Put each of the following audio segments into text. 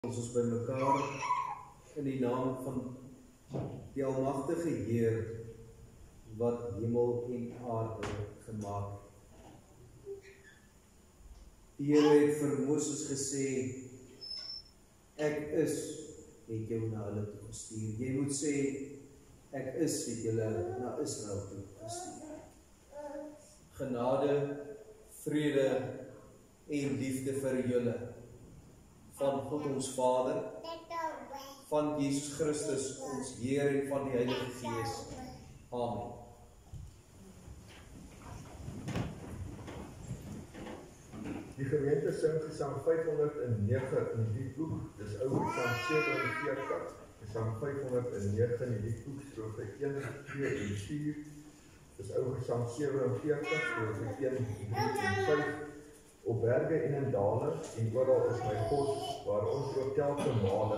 Ons by mekaar in die naam van die almagtige Heer wat hemel en aarde gemaak het. Die Here het vir Moses gesê, ek is, het jou na hulle toe gestuur. Jy moet sê, ek is, het julle na Israel toe gestuur. Genade, vrede en liefde vir julle, van God ons Vader, van Jesus Christus ons Heer en van die Heilige Gees. Amen. Die gemeente sing Gesang 509 in die liedboek, dis ou Gesang 47, Gesang 509 in die liedboek, strofe 1, 2 en 4, dis ou Gesang 47, strofe 1, 3 en 5, op berge en in dale, en oral is my God, waar ons ook telke male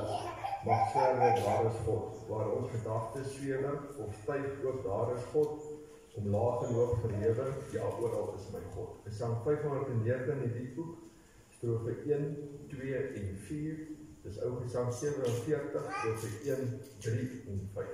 mag swerwe, daar is God, waar ons gedagtes zwewe, of styf ook, daar is God, omlaag en hoog verhewe, ja, oral is my God. Gesang 509 in die liedboek, strofe 1, 2 en 4, dis ou Gesang 47, strofe 1, 3 en 5.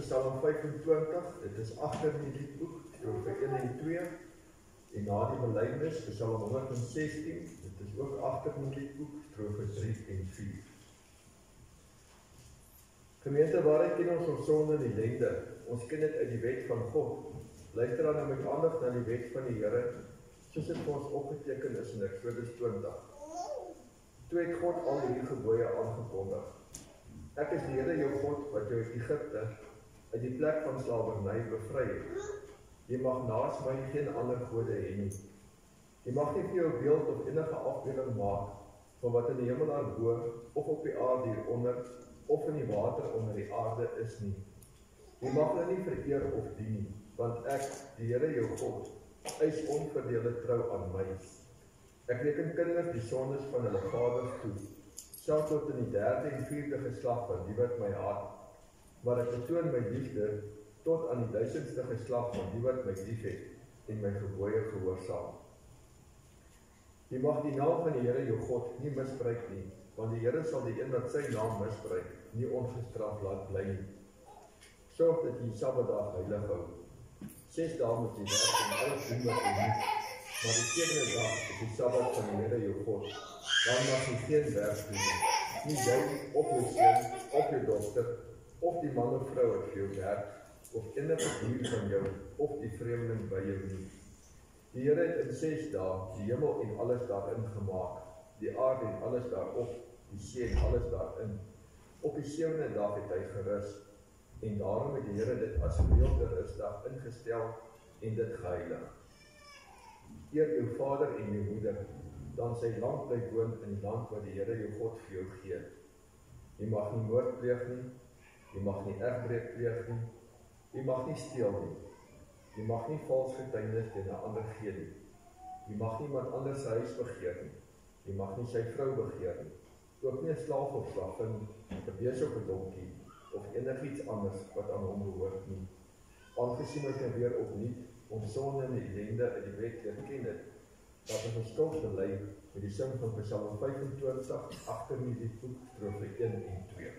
Psalm 25, dit is agter in die liedboek, strofe 1 en 2, en na die belydenis, Psalm 116, dit is ook agter in die liedboek, strofe 3 en 4. Gemeente, waaruit ken ons sonde en ellende? Ons ken dit uit die wet van God. Luister dan met aandag na die wet van die Here, soos dit vir ons opgeteken is in Eksodus 20. Toe het God al hierdie gebooie aangekondig. Ek is die Here jou God, wat jou uit Egipte, uit die plek van slawerny bevry het. Jy mag naas my geen ander gode hê nie. Jy mag nie vir jou beeld of enige afbeelding maak van wat in die hemel daarbo, of op die aarde hieronder, of in die water onder die aarde is nie. Jy mag hulle nie vereer of dien nie, want ek, die Here jou God, eis onverdeelde trou aan my. Ek reken kinders die sondes van hulle vaders toe, selfs tot in die 3de en 4de geslag van die wat my haat. Maar ek betoon my liefde tot aan die 1000ste geslag van die wat my lief het en my gebooie gehoorsaam. Jy mag die naam van die Here jou God nie misbruik nie, want die Here sal die een wat sy naam misbruik nie ongestraf laat bly nie. Sorg dat jy die Sabbatdag heilig hou. 6 dae moet jy werk en alles doen wat jy moet, maar die 7de dag is die Sabbat van die Here jou God. Dan mag jy geen werk doen nie. nie jy of jou seun, of jou dogter, of die man of vrou wat vir jou werk, of enige dier van jou, of die vreemdeling by jou nie. Die Here het in 6 dae die hemel en alles daarin gemaak, die aarde en alles daarop, die see en alles daarin. Op die 7de dag het hy gerus, en daarom het die Here dit as gereelde rusdag ingestel en dit geheilig. Eer jou vader en jou moeder, dan sy lank bly woon in die land wat die Here jou God vir jou gee. Jy mag nie moord pleeg nie, jy mag nie egbreek pleeg nie, jy mag nie steel nie, jy mag nie vals getuienis teen 'n ander gee nie, jy mag nie iemand anders se huis begeer nie, jy mag nie sy vrou begeer nie, ook nie 'n slaaf of slavin, 'n bees of 'n donkie, of enigiets anders wat aan hom behoort nie. Aangesien ons nou weer opnuut ons sonde en ellende uit die wet erken het, dat ons skuld bely met die sing van Psalm 25 agter in die boek strofe 1 en 2.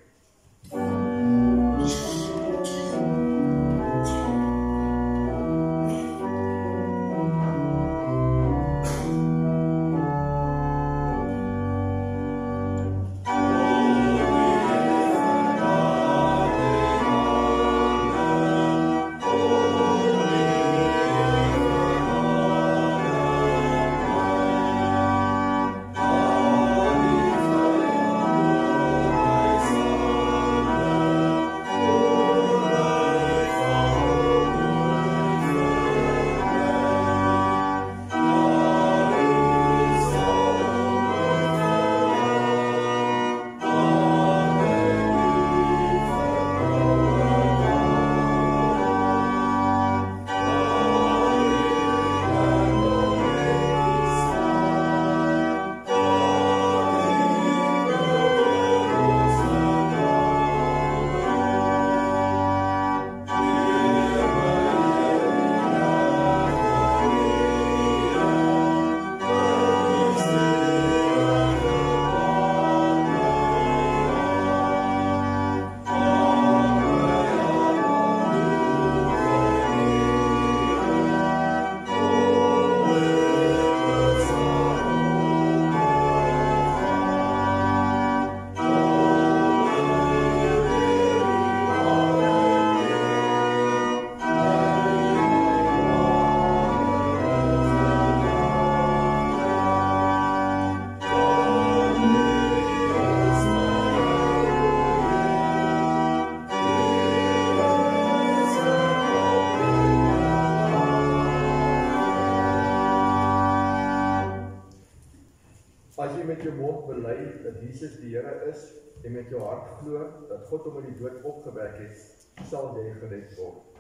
As jy met jou mond bely dat Jesus die Here is en met jou hart glo dat God hom uit die dood opgewek het, sal jy gered word.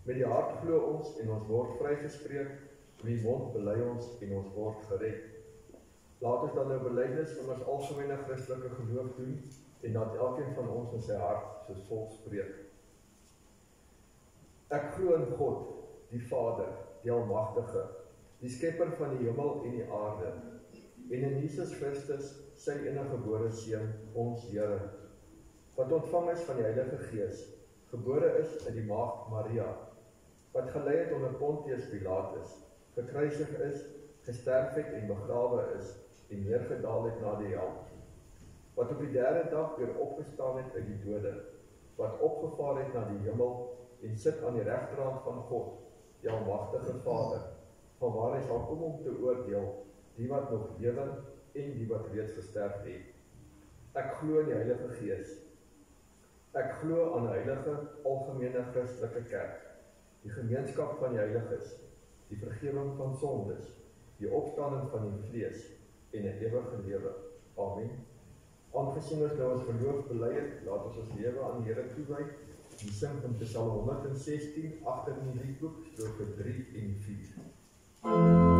Met die hart glo ons en ons word vrygespreek, met die mond bely ons en ons word gered. Laat ons dan nou belydenis van ons algemene Christelike geloof doen en dat elkeen van ons in sy hart soos volg spreek. Ek glo in God, die Vader, die Almagtige, die skepper van die hemel en die aarde, en in Jesus Christus, sy eniggebore Seun, ons Here, wat ontvang is van die Heilige Gees, gebore is in die maagd Maria, wat gelei het onder Pontius Pilatus, gekruisig is, gesterf het en begrawe is, en neergedaal het na die hel, wat op die 3de dag weer opgestaan het uit die dode, wat opgevaar het na die hemel, en sit aan die regterhand van God, die Almagtige Vader, van waar hy sal kom om te oordeel, die wat nog lewe en die wat reeds gesterf het. Ek glo in die Heilige Gees. Ek glo aan 'n heilige, algemene Christelike kerk, die gemeenskap van die heiliges, die vergifnis van sondes, die opstanding van die vlees en 'n ewige lewe. Amen. Aangesien ons nou ons geloof bely het, laat ons lewe aan die Here toewy. Die sing van Psalm 116 agter in die liedboek, strofe 3 en 4.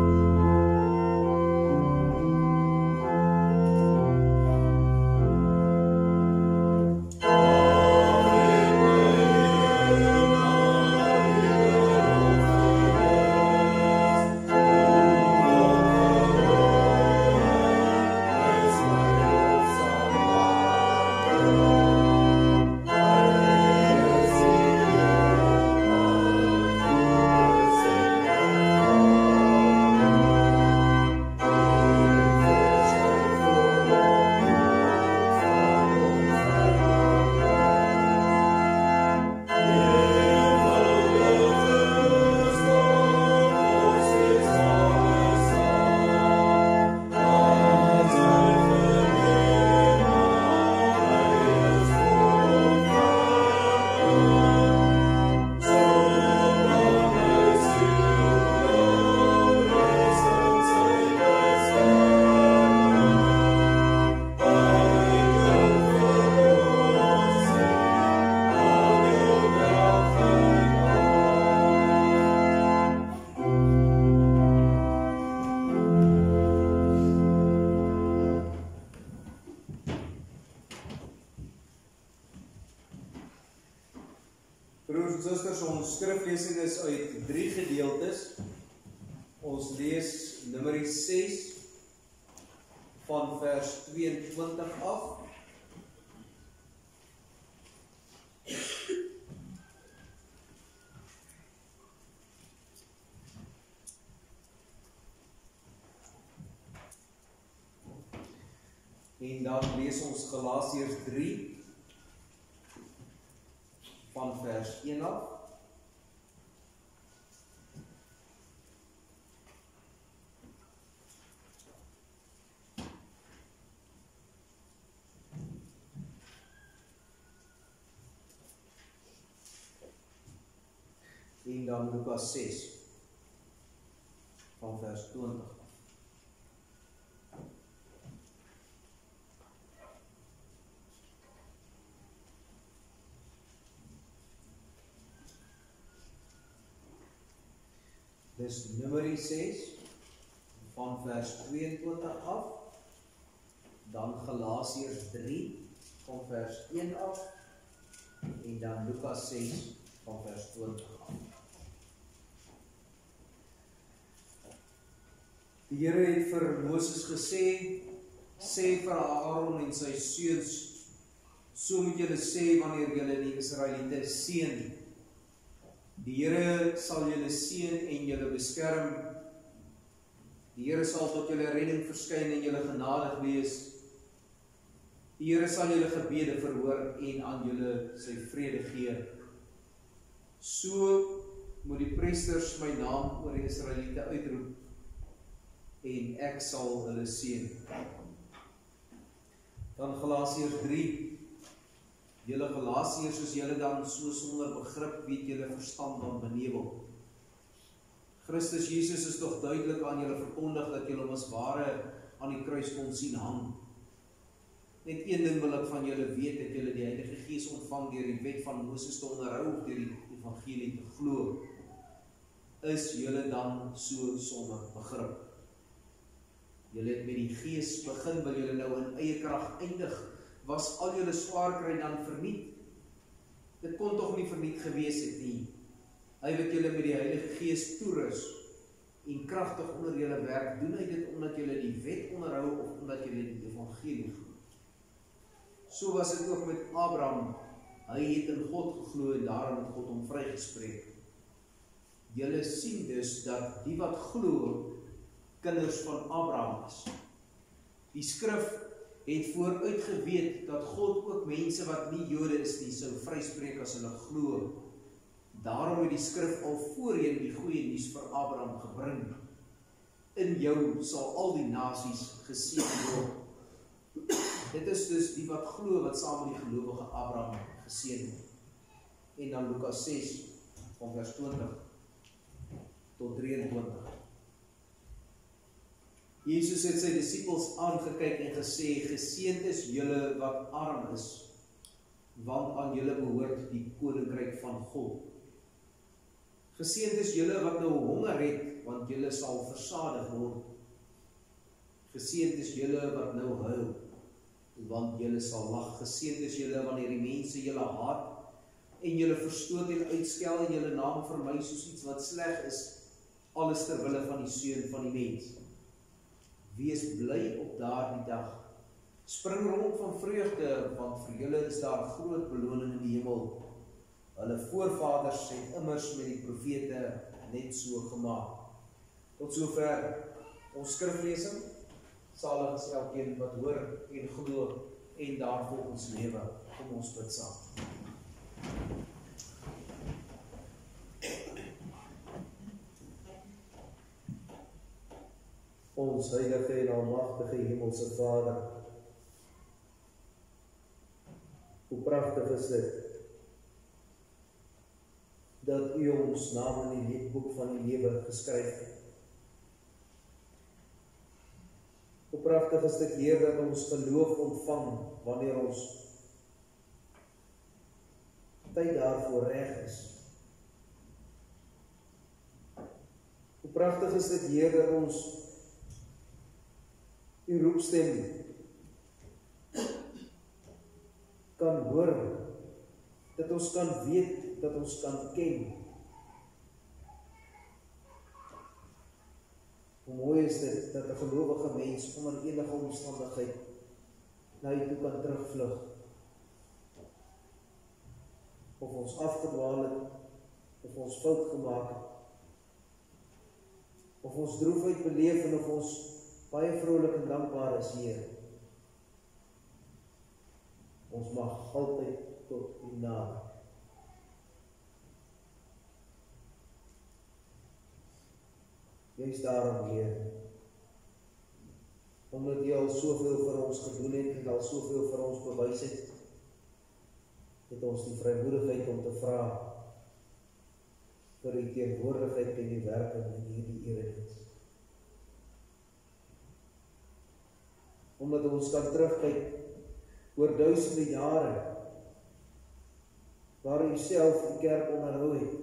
Broers en susters, ons skriflesing is uit 3 gedeeltes. Ons lees Numeri 6 van vers 22 af. En dan lees ons Galasiërs 3 van vers 1 af. En dan Lukas 6 van vers 20. Dus Numeri 6 van vers 22 af, dan Galasiërs 3 van vers 1 af, en dan Lukas 6 van vers 20 af. Die Here het vir Moses gesê, sê vir Aaron en sy seuns, so moet julle sê wanneer julle die Israeliete seën. Die Here sal julle seën en julle beskerm. Die Here sal tot julle redding verskyn en julle genadig wees. Die Here sal julle gebede verhoor en aan julle sy vrede gee. So moet die priesters my naam oor die Israeliete uitroep en ek sal hulle seën. Dan Galasiërs 3. Julle Galasiërs, soos julle dan so sonder begrip weet julle verstand dan benewel. Christus Jesus is tog duidelik aan julle verkondig dat julle hom as ware aan die kruis kon sien hang. Net een ding wil ek van julle weet, dat julle die Heilige Gees ontvang deur die wet van Moses te onderhou of deur die evangelie te glo. Is julle dan so sonder begrip? Julle het met die Gees begin, wil julle nou in eie krag eindig. Was al julle swaar kry dan verniet? Dit kon tog nie verniet gewees het nie. Hy wat julle met die Heilige Gees toerus en kragtig onder julle werk, doen hy dit omdat julle die wet onderhou of omdat julle die evangelie glo. So was dit ook met Abraham. Hy het in God geglo en daarom het God hom vrygespreek. Julle sien dus dat die wat glo, kinders van Abraham is. Die skrif het vooruit geweet dat God ook mense wat nie Jode is nie, sou vryspreek as hulle glo. Daarom het die skrif al voorheen die goeie nuus vir Abraham gebring. In jou sal al die nasies geseën word. Dit is dus die wat glo wat saam met die gelowige Abraham geseën word. En dan Lukas 6 van vers 20 tot 23. Jesus het sy disippels aangekyk en gesê, geseënd is julle wat arm is, want aan julle behoort die koninkryk van God. Geseënd is julle wat nou honger het, want julle sal versadig word. Geseënd is julle wat nou huil, want julle sal lag. Geseënd is julle wanneer die mense julle haat, en julle verstoot en uitskel en julle naam vermy soos iets wat sleg is, alles ter wille van die Seun van die mens. Wees bly op daardie dag. Spring rond van vreugde, want vir julle is daar groot beloning in die hemel. Hulle voorvaders het immers met die profete net so gemaak. Tot sover ons skriflesing. Salig is elkeen wat hoor en glo en daarvolgens lewe. Kom ons bid saam. Ons heilige en almagtige hemelse Vader, hoe pragtig is dit, dat U ons naam in die leesboek van die lewe geskryf het. Hoe pragtig is dit, Heer, dat ons geloof ontvang, wanneer ons tyd daarvoor reg is. Hoe pragtig is dit, Heer, dat ons U roepstem kan hoor dat ons kan weet, dat ons kan ken. Hoe mooi is dit, dat 'n gelowige mens onder enige omstandigheid na U toe kan terugvlug. Of ons afgedwaal het, of ons fout gemaak het, of ons droefheid beleef en of ons baie vrolik en dankbaar is, Heer. Ons mag altyd tot U nader. Juist daarom, Heer, omdat U al soveel vir ons gedoen het en al soveel vir ons bewys het ons die vrymoedigheid om te vra vir U teenwoordigheid en U werking in hierdie erediens. Omdat ons kan terugkyk oor duisende jare waar U self die kerk onderhou het,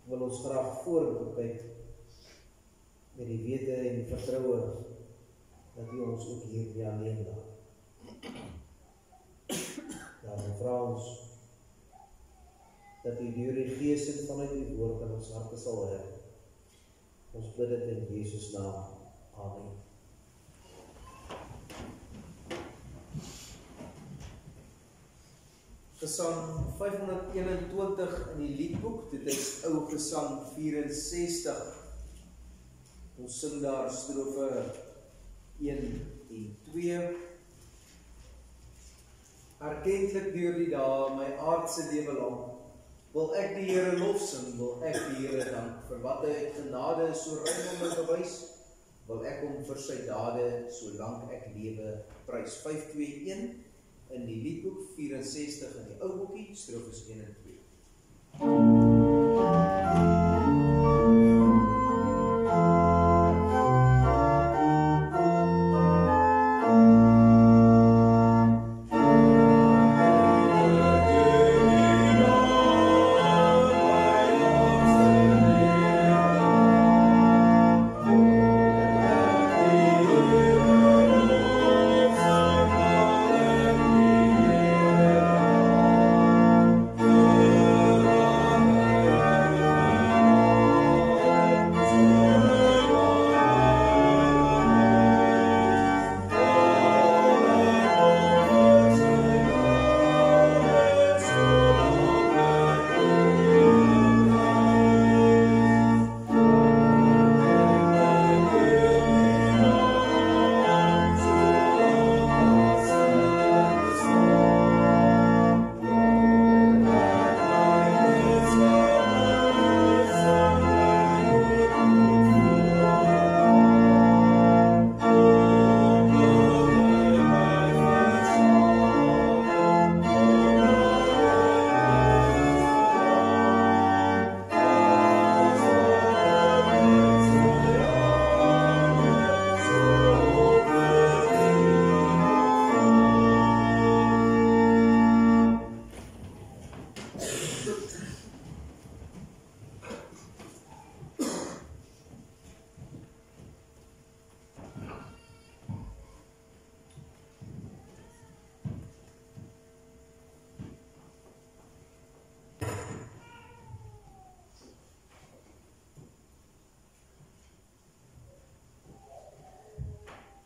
wil ons graag vorentoe kyk met die wete en die vertroue dat U ons ook hier nie alleen laat. Daarom vra ons dat U deur die Gees en vanuit U woord in ons harte sal werk. Ons bid dit in Jesus naam. Amen. Gesang 521 in die liedboek, dit is ou Gesang 64. Ons sing daar strofe 1 en 2. Erkentlik deur die dae, my aardse lewe lang, wil ek die Here lof sing, wil ek die Here dank, vir wat hy het genade so ruim om my bewys, wil ek hom vir sy dade, solank ek lewe, prys. 521 in die liedboek, 64 in die ou boekie, strofes 1 en 2.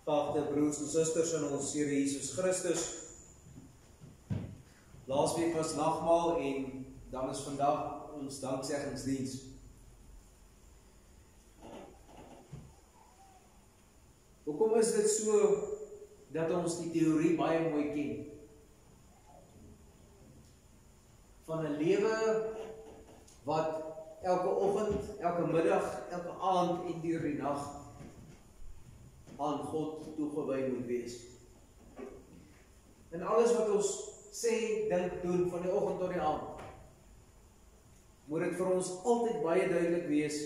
Geagte broers en susters in ons Here Jesus Christus. Laasweek was nagmaal en dan is vandag ons danksegingsdiens. Hoekom is dit so dat ons die teorie baie mooi ken? Van 'n lewe wat elke oggend, elke middag, elke aand en deur die nag aan God toegewy moet wees. En alles wat ons sê, dink, doen van die oggend tot die aand, moet dit vir ons altyd baie duidelik wees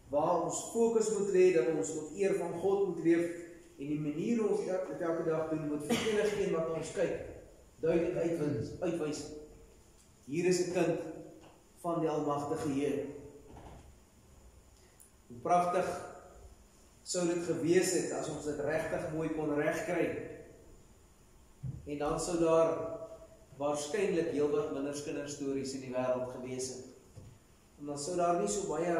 waar ons fokus moet lê, dat ons tot eer van God moet leef en die manier ons dit elke dag doen moet vir enigeen wat ons kyk duidelik uitwys. Hier is 'n kind van die almagtige Here. Hoe pragtig sou dit gewees het as ons dit regtig mooi kon regkry. En dan sou daar waarskynlik heelwat minder kinderstories in die wêreld gewees het. En dan sou daar nie so baie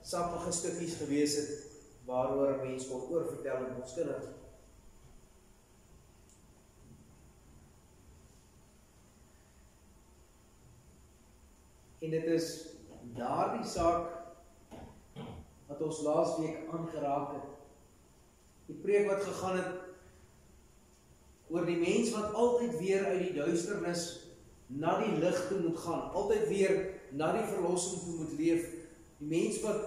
sappige stukkies gewees het waaroor 'n mens kon oorvertel aan ons kinders. En dit is daardie saak wat ons laasweek aangeraak het. Die preek wat gegaan het oor die mens wat altyd weer uit die duisternis na die lig toe moet gaan, altyd weer na die verlossing toe moet leef, die mens wat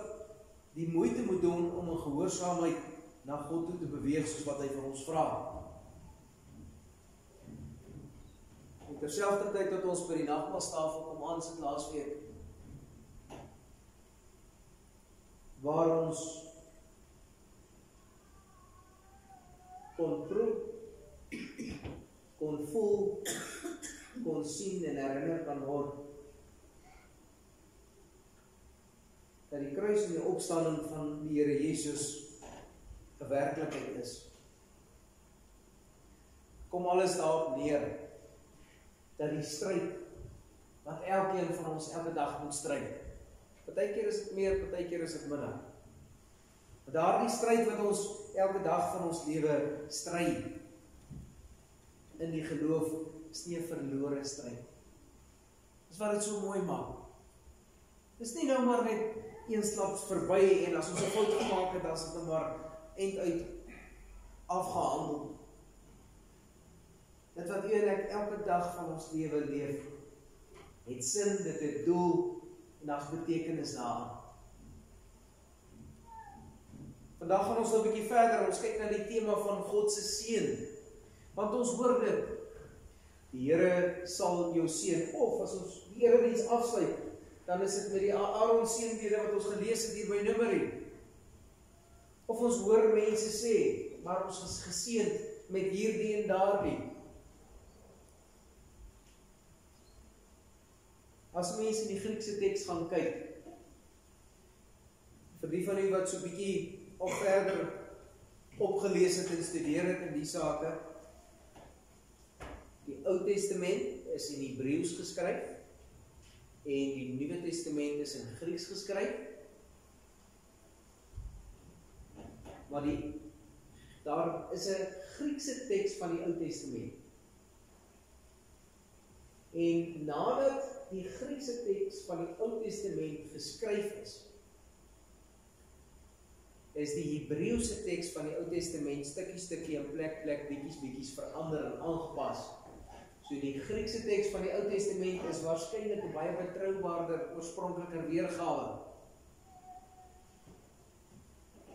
die moeite moet doen om in gehoorsaamheid na God toe te beweeg soos wat hy vir ons vra. En terselfdertyd tot ons by die nagmaaltafel kom aansit laasweek, waar ons kon proe, kon voel, kon sien en herinner kan word dat die kruis en die opstanding van die Here Jesus 'n werklikheid is. Kom alles daarop neer dat die stryd wat elkeen van ons elke dag moet stryd. Partykeer is dit meer, partykeer is dit minder. Maar daardie stryd wat ons elke dag van ons lewe stry in die geloof is nie 'n verlore stryd. Dis wat dit so mooi maak. Dis nie nou maar net eensklaps verby en as ons 'n fout gemaak het, dan is dit nou maar eind uit afgehandel. Dit wat u en ek elke dag van ons lewe leef, het sin, dit het doel en daar's betekenis daaraan. Vandag gaan ons nou 'n bietjie verder, ons kyk na die tema van God se seën. Want ons hoor dit, die Here sal jou seën, of as ons die erediens afsluit, dan is dit met die Aaron seënbede wat ons gelees het hier by Numeri. Of ons hoor mense sê, maar ons is geseënd met hierdie en daardie. As mense in die Griekse teks gaan kyk, vir die van u wat so 'n bietjie of verder opgelees het en studeer het in die sake, die Ou Testament is in Hebreëus geskryf en die Nuwe Testament is in Grieks geskryf. Maar daar is 'n Griekse teks van die Ou Testament. En nadat die Griekse teks van die Ou Testament geskryf is die Hebreëse teks van die Ou Testament stukkie en plek bietjies verander en aangepas. So die Griekse teks van die Ou Testament is waarskynlik 'n baie betroubaarder, oorspronkliker weergawe.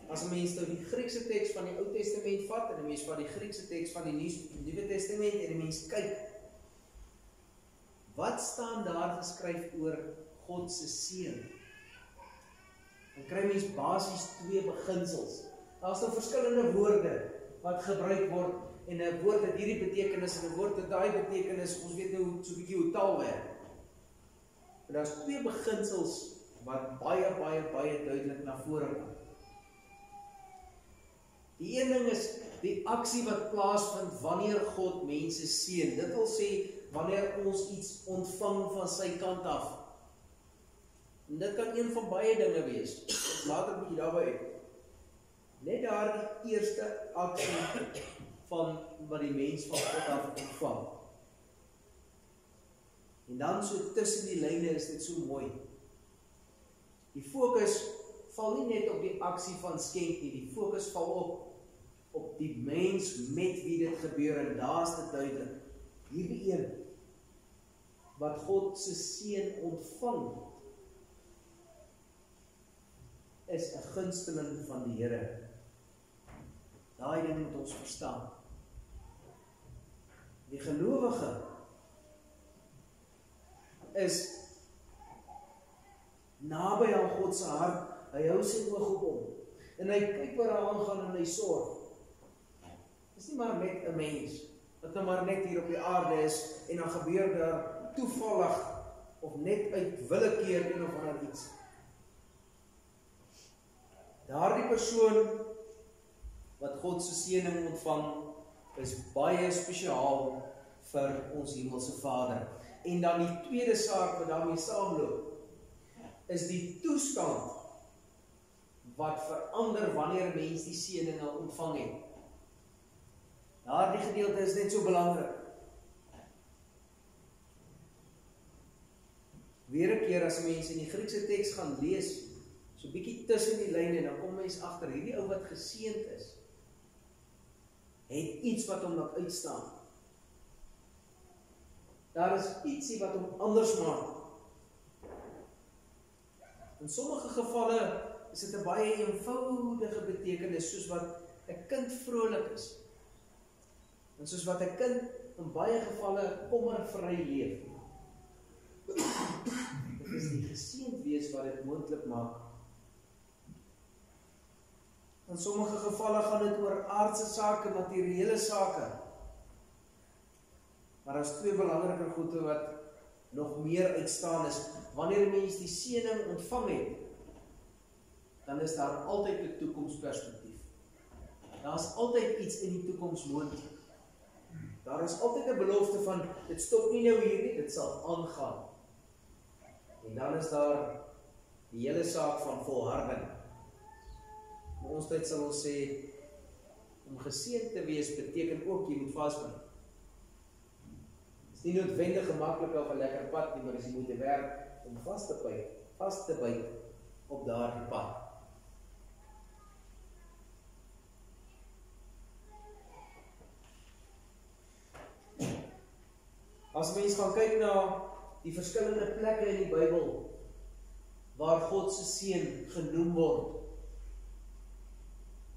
As 'n mens nou die Griekse teks van die Ou Testament vat en 'n mens vat die Griekse teks van die Nuwe Testament en 'n mens kyk, wat staan daar geskryf oor God se seën? Dan kry mens basies twee beginsels. Daar's nou verskillende woorde wat gebruik word en 'n woord het hierdie betekenis en 'n woord het daai betekenis. Ons weet nou so 'n bietjie hoe taal werk. Maar daar's twee beginsels wat baie duidelik na vore kom. Die een ding is die aksie wat plaasvind wanneer God mense seën. Dit wil sê wanneer ons iets ontvang van sy kant af. En dit kan een van baie dinge wees. Later 'n bietjie daarby uit. Net daardie eerste aksie van wat die mens van God af ontvang. En dan so tussen die lyne is dit so mooi. Die fokus val nie net op die aksie van skenk nie, die fokus val op die mens met wie dit gebeur en daar's dit duidelik. Hierdie een wat God se seën ontvang is 'n gunsteling van die Here. Daai ding moet ons verstaan. Die gelowige is naby aan God se hart. Hy hou sy oog op hom en hy kyk wat daar aangaan en hy sorg. Dis nie maar net 'n mens wat nou maar net hier op die aarde is en dan gebeur daar toevallig of net uit willekeur een of ander iets. Daardie persoon wat God se seëning ontvang is baie spesiaal vir ons hemelse Vader. En dan die tweede saak wat daarmee saamloop, is die toestand wat verander wanneer 'n mens die seëninge ontvang het. Daardie gedeelte is net so belangrik. Weer 'n keer as mense in die Griekse teks gaan lees, so 'n bietjie tussen die lyne, dan kom mens agter, hierdie ou wat geseënd is, het iets wat hom laat uitstaan. Daar is ietsie wat hom anders maak. In sommige gevalle is dit 'n baie eenvoudige betekenis, soos wat 'n kind vrolik is. En soos wat 'n kind in baie gevalle kommervry leef. Dit is die geseënd wees wat dit moontlik maak. In sommige gevalle gaan dit oor aardse sake, materiële sake. Maar daar is twee belangriker goede wat nog meer uitstaan is. Wanneer mens die seëning ontvang het, dan is daar altyd 'n toekomsperspektief. Daar is altyd iets in die toekoms moontlik. Daar is altyd 'n belofte van, dit stop nie nou hier nie, dit sal aangaan. En dan is daar die hele saak van volharding. In ons tyd sal ons sê, om geseënd te wees beteken ook, jy moet vasbyt. Dit is nie noodwendig gemaklik of 'n lekker pad nie, maar as jy moet werk om vas te byt op daardie pad. As mens gaan kyk na die verskillende plekke in die Bybel waar God se seën genoem word,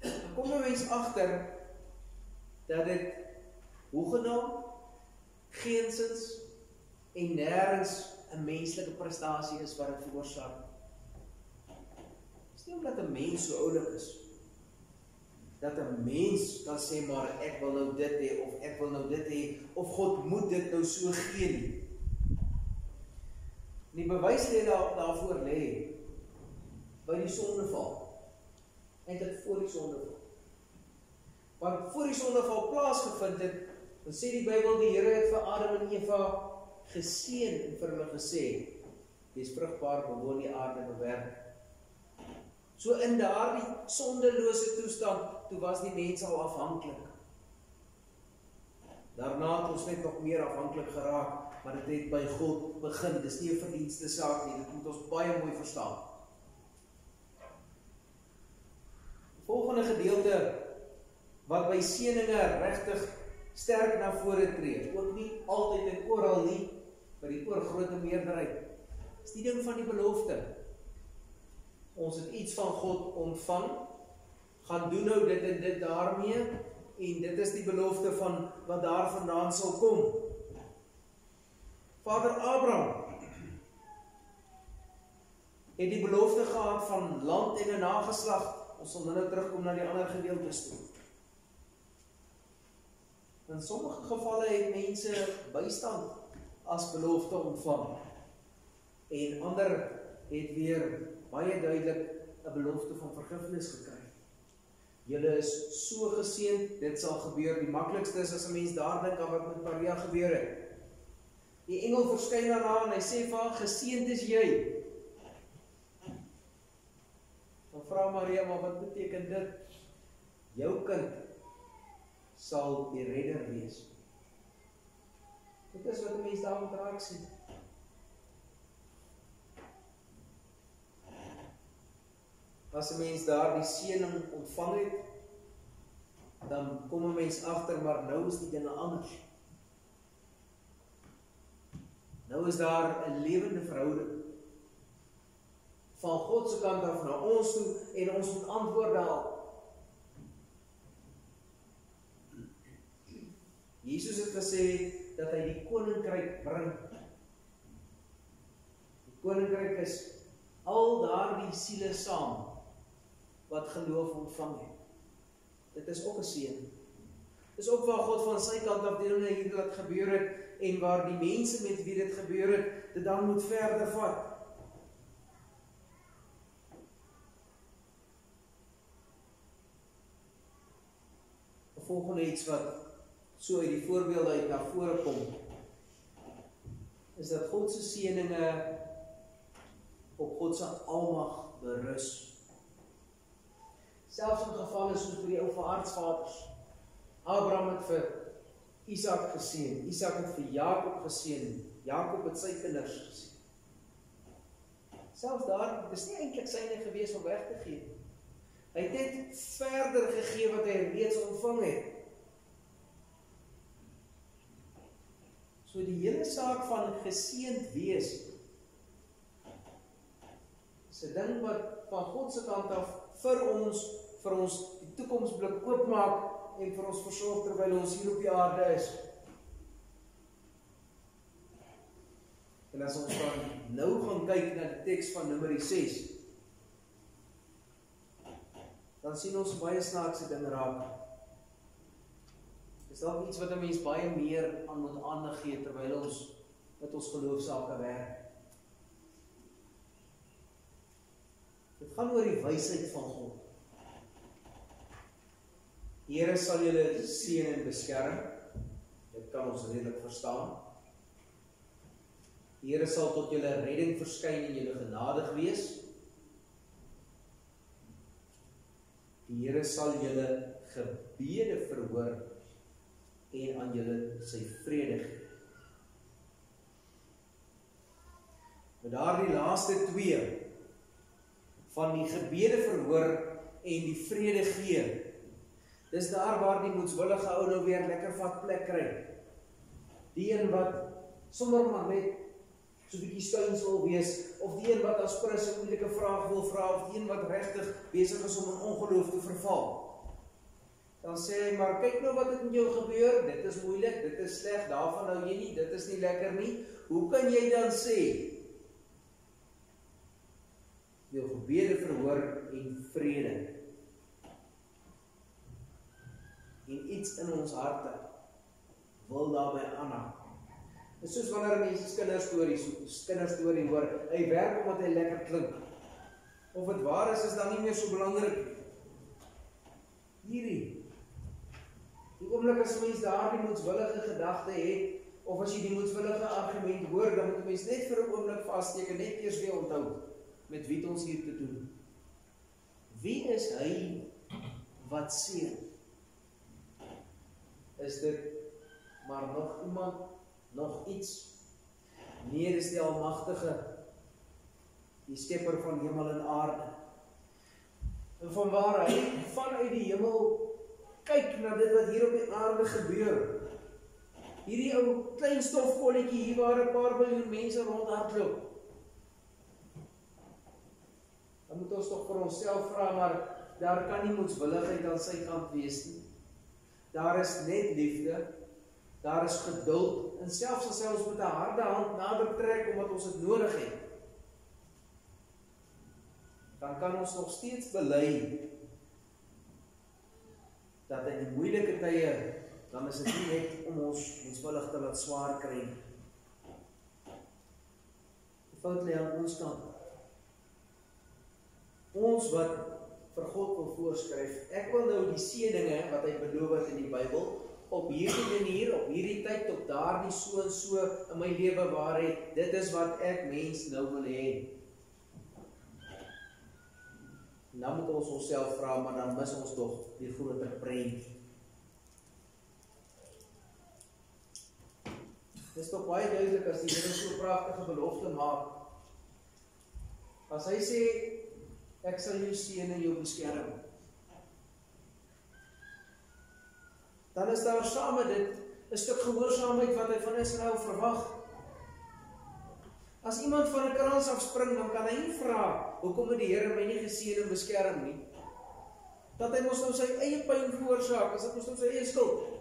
dan kom 'n mens agter dat dit hoegenaamd geensins en nêrens 'n menslike prestasie is wat dit veroorsaak. Dit is nie omdat 'n mens so oulik is, dat 'n mens kan sê maar ek wil nou dit hê, of ek wil nou dit hê, of God moet dit nou so gee nie. Die bewys daarvoor lê by die sondeval. Eintlik voor die sondeval. Want voor die sondeval plaasgevind het, dan sê die Bybel, die Here het vir Adam en Eva geseën en vir hulle gesê, wees vrugbaar, bewoon die aarde, bewerk. So in daardie sondelose toestand, toe was die mens al afhanklik. Daarna het ons net nog meer afhanklik geraak, maar dit het by God begin. Dis nie 'n verdienste saak nie, dit moet ons baie mooi verstaan. Volgende gedeelte, wat by seëninge regtig sterk na vore tree, ook nie altyd en oral nie, maar die oorgrote meerderheid, is die ding van die belofte. Ons het iets van God ontvang, gaan doen nou dit en dit daarmee, en dit is die belofte van wat daar vandaan sal kom. Vader Abraham het die belofte gehad van land en 'n nageslag. Ons sal nou terugkom na die ander gedeeltes toe. In sommige gevalle het mense bystand as belofte ontvang. En ander het weer baie duidelik 'n belofte van vergifnis gekry. Julle is so geseënd, dit sal gebeur. Die maklikste is as 'n mens daar dink aan wat met Maria gebeur het. Die engel verskyn aan haar en hy sê vir haar, geseënd is jy. Dan vra Maria, maar wat beteken dit? Jou kind sal die redder wees. Dit is wat 'n mens daar moet raak sien. As 'n mens daar die seëning ontvang het, dan kom 'n mens agter, maar nou is die dinge anders. Nou is daar 'n lewende verhouding van God se kant af na ons toe, en ons moet antwoord daarop. Jesus het gesê dat hy die koninkryk bring. Die koninkryk is al daardie siele saam wat geloof ontvang het. Dit is ook 'n seën. Dis ook waar God van sy kant af dinge hier laat gebeur het, en waar die mense met wie dit gebeur het, dit dan moet verder vat. Volgende iets wat so uit die voorbeelde uit na vore kom, is dat God se seëninge op God se almag berus. Selfs in gevalle soos by die ou aardsvaders. Abraham het vir Isak geseën, Isak het vir Jakob geseën, Jakob het sy kinders geseën. Selfs daar, dit is nie eintlik syne gewees om weg te gee. Hy het net verder gegee wat hy reeds ontvang het. So die hele saak van geseënd wees, is 'n ding wat van God se kant af vir ons die toekomsblik oopmaak en vir ons versorg terwyl ons hier op die aarde is. En as ons dan nou gaan kyk na die teks van Numeri 6, dan sien ons baie snaakse dinge raak. Dis dalk iets wat 'n mens baie meer aan moet aandag gee terwyl ons met ons geloofsake werk. Dit gaan oor die wysheid van God. Die Here sal julle seën en beskerm. Dit kan ons redelik verstaan. Die Here sal tot julle redding verskyn en julle genadig wees. Die Here sal julle gebede verhoor en aan julle sy vrede gee. Maar daardie laaste twee van die gebede verhoor en die vrede gee, dis daar waar die moedswillige ou nou weer lekker vat plek kry. Die een wat sommer maar net so 'n bietjie skuins wil wees, of die een wat as prins 'n moeilike vraag wil vra, of die een wat regtig besig is om in ongeloof te verval. Dan sê hy, maar kyk nou wat het met jou gebeur, dit is moeilik, dit is sleg, daarvan hou jy nie, dit is nie lekker nie. Hoe kan jy dan sê, jou gebede verhoor en vrede? En iets in ons harte wil daarby aanhang. Dit is soos wanneer mense kinderstorie hoor, hy werk omdat hy lekker klink. Of het waar is dan nie meer so belangrik. Hierdie. Die oomblik as mens daar die moedswillige gedagte het, of as jy die moedswillige argument hoor, dan moet mens net vir 'n oomblik vaststeken, net eers weer onthou, met wie het ons hier te doen. Wie is hy wat seën? Is dit maar nog iemand, nog iets? Nee, dis die Almagtige, die skepper van hemel en aarde. En vanwaar hy vanuit die hemel kyk na dit wat hier op die aarde gebeur. Hierdie ou klein stofkolletjie hier waar 'n paar miljoen mense rondhardloop. Dan moet ons tog vir onsself vra, maar daar kan nie moedswilligheid aan sy kant wees nie. Daar is net liefde, daar is geduld, en selfs as ons met 'n harde hand nader trek omdat ons dit nodig het, dan kan ons nog steeds bely dat in die moeilike tye, dan is dit nie net om ons moedswillig te laat swaar kry. Die fout lê aan ons kant. Ons wat vir God wil voorskryf, ek wil nou die seëninge wat hy beloof het in die Bybel, op hierdie manier, op hierdie tyd, op daardie so en so in my lewe waarheid, dit is wat ek mens nou wil hê. En dan moet ons onsself vra, maar dan mis ons tog die groter prent. Dit is toch baie duidelik as die Here so pragtige belofte maak. As hy sê, ek sal jou seën en jou beskerm, dan is daar saam met dit 'n stuk gehoorsaamheid wat hy van Israel verwag. As iemand van 'n krans afspring, dan kan hy nie vra, hoekom het die Here my nie geseën en beskerm nie? Dat hy mos nou sy eie pyn veroorsaak, as dit mos nou sy eie skuld.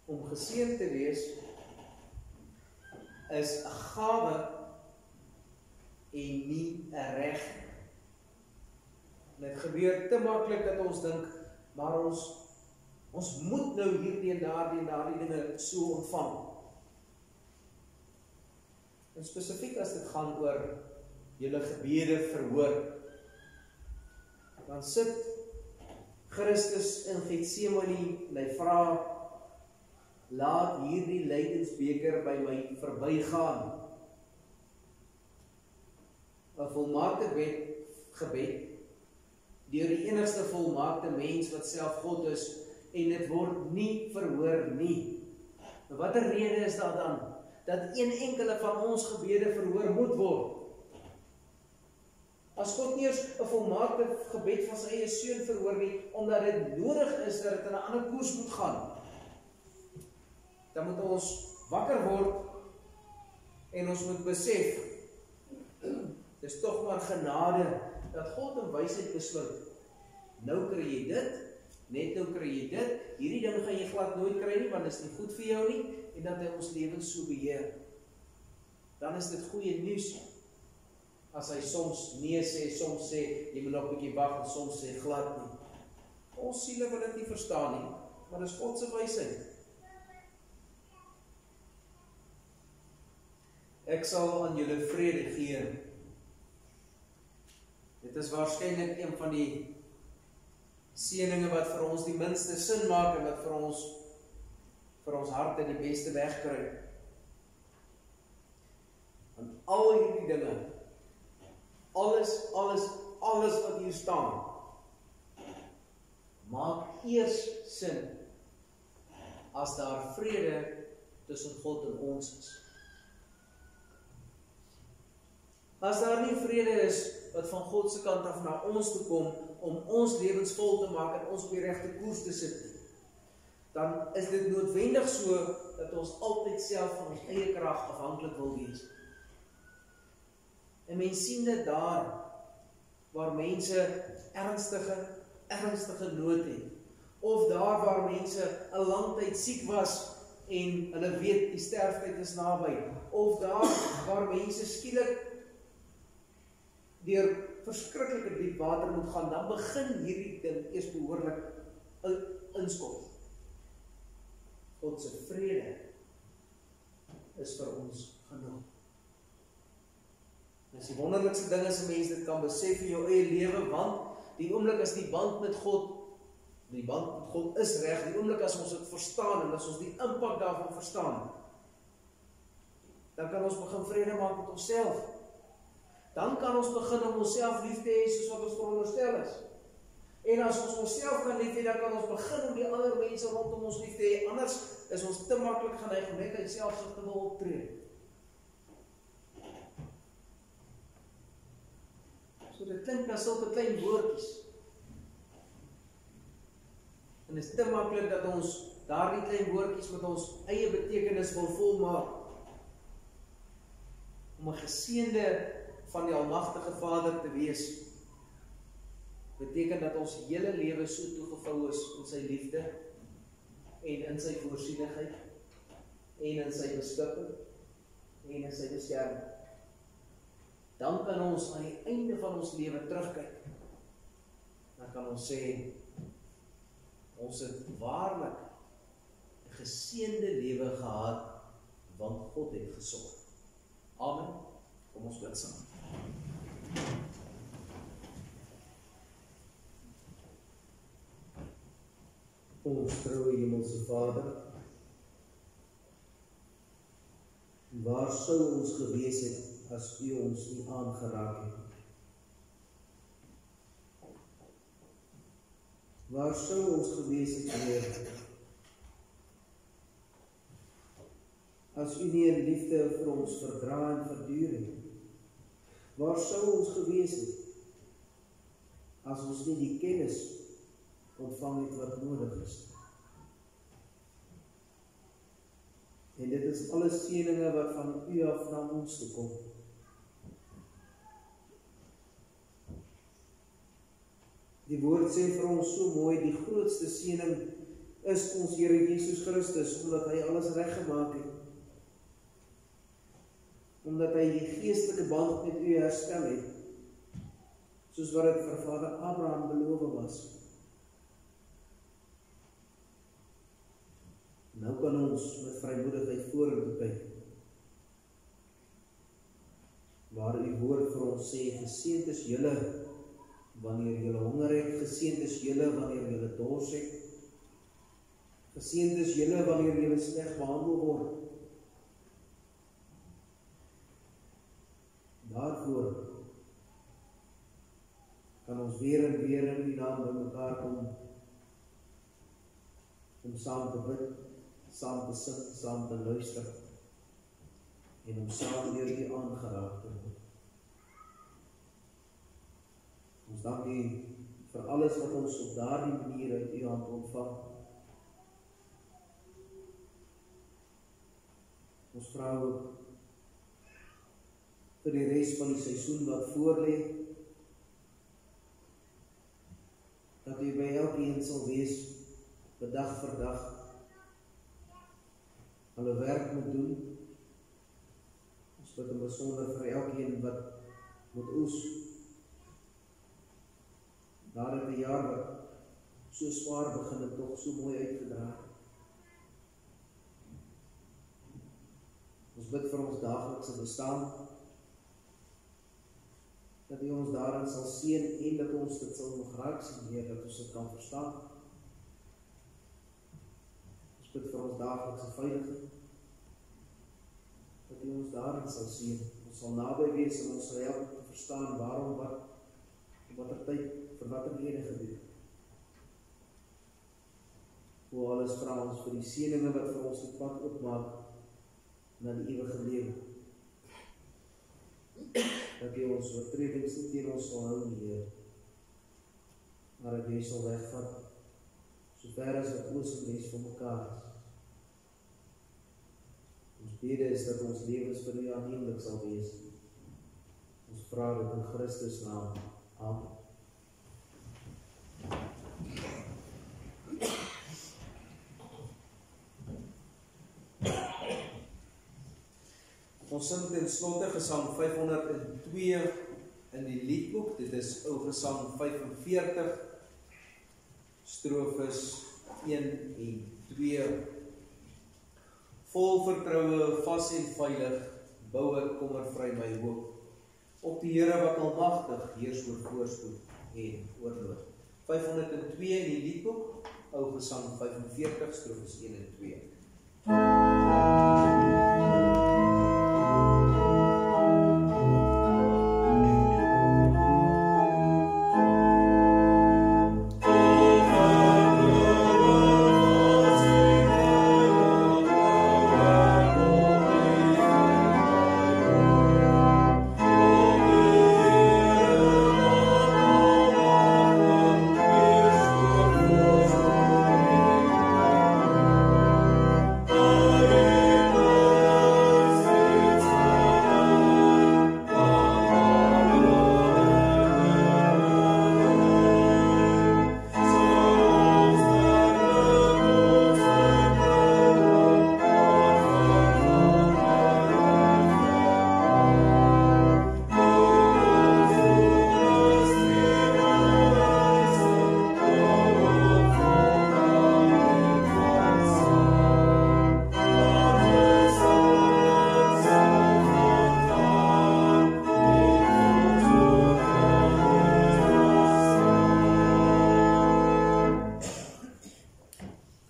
Om geseën te wees, is 'n gawe en nie 'n reg. En dit gebeur te maklik dat ons dink, maar ons moet nou hierdie en daardie dinge so ontvang. En spesifiek as dit gaan oor julle gebede verhoor. Dan sit Christus in Getsemane en hy vra, laat hierdie lydensbeker by my verbygaan. 'n Volmaakte gebed deur die enigste volmaakte mens wat self God is, en dit word nie verhoor nie. Watter rede is daar dan dat een enkele van ons gebede verhoor moet word? As God nie eens 'n volmaakte gebed van sy eie seun verhoor nie, omdat dit nodig is dat dit in 'n ander koers moet gaan, dan moet ons wakker word en ons moet besef, dis tog maar genade dat God in wysheid besluit. Nou kry jy dit, net nou kry jy dit, hierdie ding gaan jy glad nooit kry nie, want dit is nie goed vir jou nie, en dat hy ons lewens so beheer. Dan is dit goeie nuus, as hy soms nee sê, soms sê, jy moet nog 'n bietjie wag, en soms sê glad nie. Ons siele wil dit nie verstaan nie, maar dis God se wysheid. Ek sal aan julle vrede gee. Dit is waarskynlik een van die seëninge wat vir ons die minste sin maak en wat vir ons harte die beste wegkry. Want al hierdie dinge, alles wat hier staan, maak eers sin as daar vrede tussen God en ons is. As daar nie vrede is wat van God se kant af na ons toe kom om ons lewens vol te maak en ons op die regte koers te sit, dan is dit noodwendig so dat ons altyd self van ons eie krag afhanklik wil wees. En mens sien dit daar waar mense ernstige nood het, of daar waar mense 'n lang tyd siek was en hulle weet die sterftyd is naby, of daar waar mense skielik deur verskriklike diep water moet gaan, dan begin hierdie ding eers behoorlik inskop. God se vrede is vir ons genoeg. Dis die wonderlikste ding as 'n mens dit kan besef in jou eie lewe, want die oomblik as die band met God is reg, die oomblik as ons dit verstaan en as ons die impak daarvan verstaan, dan kan ons begin vrede maak met onsself. Dan kan ons begin om onsself lief te hê soos wat ons veronderstel is. En as ons onsself kan lief hê, dan kan ons begin om die ander mense rondom ons lief te hê. Anders is ons te maklik geneig om net uit selfsug te wil optree. So dit klink as sulke klein woordjies. En dit is te maklik dat ons daardie klein woordjies met ons eie betekenis wil volmaak. Om 'n geseënde van die Almagtige Vader te wees, beteken dat ons hele lewe so toegevou is in sy liefde en in sy voorsienigheid en in sy beskikking en in sy beskerming. Dan kan ons aan die einde van ons lewe terugkyk. Dan kan ons sê, ons het waarlik 'n geseënde lewe gehad, want God het gesorg. Amen. Kom ons bid saam. Ons troue Hemelse Vader, waar sou ons gewees het as U ons nie aangeraak het? Waar sou ons gewees het, Heer, as U nie in liefde vir ons verdra en verduur het? Waar sou ons gewees het, as ons nie die kennis ontvang het wat nodig is? En dit is alle seëninge wat van U af na ons toe kom. Die woord sê vir ons so mooi, die grootste seëning is ons Here Jesus Christus, omdat hy alles reggemaak het. Omdat hy die geestelike band met U herstel het, soos wat dit vir Vader Abraham beloof was. Nou kan ons met vrymoedigheid vorentoe kyk, waar U woord vir ons ons sê, geseënd is julle wanneer julle honger het, geseënd is julle wanneer julle dors het, geseënd is julle wanneer julle sleg behandel word. Daarvoor kan ons weer en weer in die naam by mekaar kom, om saam te bid, saam te sing, saam te luister, en om saam deur U aangeraak te word. Ons dank U vir alles wat ons op daardie manier uit U hand ontvang. Ons vra ook vir die res van die seisoen wat voorlê, dat U by elkeen sal wees, dag vir dag, hulle werk moet doen. Ons bid in besonder vir elkeen wat moet oes. Daar het 'n jaar wat so swaar begin en tog so mooi uitgedraai. Ons bid vir ons daaglikse bestaan, dat U ons daarin sal seën en dat ons dit sal nog raak sien, Heer, dat ons dit kan verstaan. Ons bid vir ons daaglikse veiligheid, dat U ons daarin sal seën. Ons sal naby wees en ons sal help te verstaan waarom, wat, op watter tyd, vir watter rede gebeur. O alles vra ons vir die seëninge wat vir ons die pad oopmaak na die ewige lewe. Dat U ons oortredings nie teen ons sal hou, Heer, maar dat U sal wegvat, so ver as wat oos en wes van mekaar is. Ons bede is dat ons lewens vir U aanneemlik sal wees. Ons vra dit in Christus naam. Amen. Ons sing ten slotte Gesang 502 in die liedboek. Dit is ou Gesang 45, strofes 1 en 2. Vol vertroue, vas en veilig, bou ek kommervry my hoop. Op die Here wat almagtig heers oor voorspoed en oorloop. 502 in die liedboek, ou Gesang 45, strofes 1 en 2.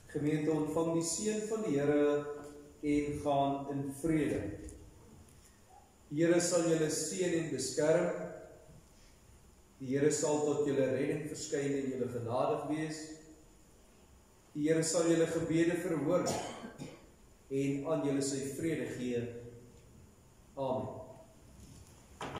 Gemeente, ontvang die seën van die Here en gaan in vrede. Die Here sal julle seën en beskerm. Die Here sal tot julle redding verskyn en julle genadig wees. Die Here sal julle gebede verhoor en aan julle sy vrede gee. Amen.